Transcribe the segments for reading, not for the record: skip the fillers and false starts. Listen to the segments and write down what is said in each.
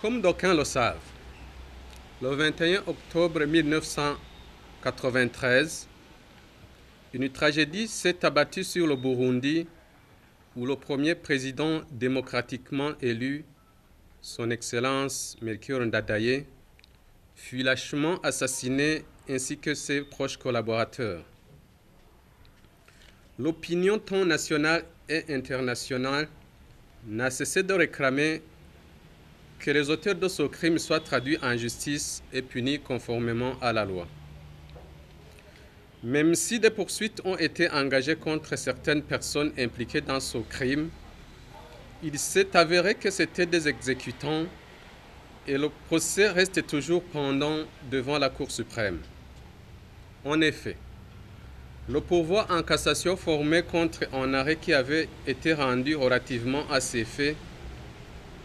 Comme d'aucuns le savent, le 21 octobre 1993, une tragédie s'est abattue sur le Burundi où le premier président démocratiquement élu, son Excellence Melchior Ndadaye, fut lâchement assassiné ainsi que ses proches collaborateurs. L'opinion tant nationale et internationale n'a cessé de réclamer que les auteurs de ce crime soient traduits en justice et punis conformément à la loi. Même si des poursuites ont été engagées contre certaines personnes impliquées dans ce crime, il s'est avéré que c'étaient des exécutants et le procès reste toujours pendant devant la Cour suprême. En effet, le pourvoi en cassation formé contre un arrêt qui avait été rendu relativement à ces faits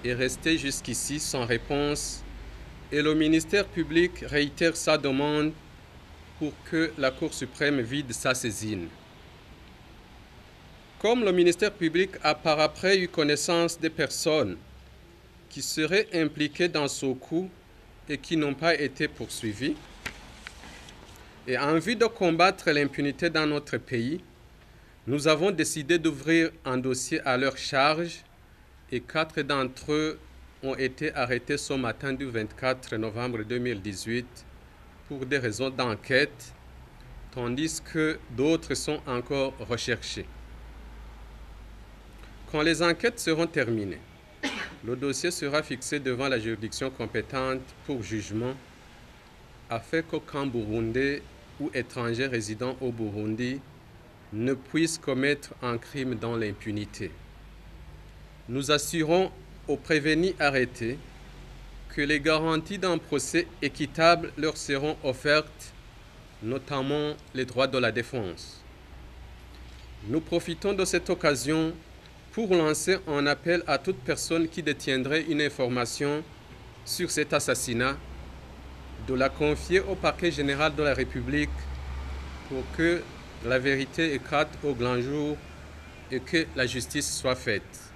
est resté jusqu'ici sans réponse et le ministère public réitère sa demande pour que la Cour suprême vide sa saisine. Comme le ministère public a par après eu connaissance des personnes qui seraient impliquées dans ce coup et qui n'ont pas été poursuivies, et en vue de combattre l'impunité dans notre pays, nous avons décidé d'ouvrir un dossier à leur charge et 4 d'entre eux ont été arrêtés ce matin du 24 novembre 2018 pour des raisons d'enquête, tandis que d'autres sont encore recherchés. Quand les enquêtes seront terminées, le dossier sera fixé devant la juridiction compétente pour jugement afin qu'aucun Burundais ou étranger résidant au Burundi ne puisse commettre un crime dans l'impunité. Nous assurons aux prévenus arrêtés que les garanties d'un procès équitable leur seront offertes, notamment les droits de la défense. Nous profitons de cette occasion pour lancer un appel à toute personne qui détiendrait une information sur cet assassinat, de la confier au parquet général de la République pour que la vérité éclate au grand jour et que la justice soit faite.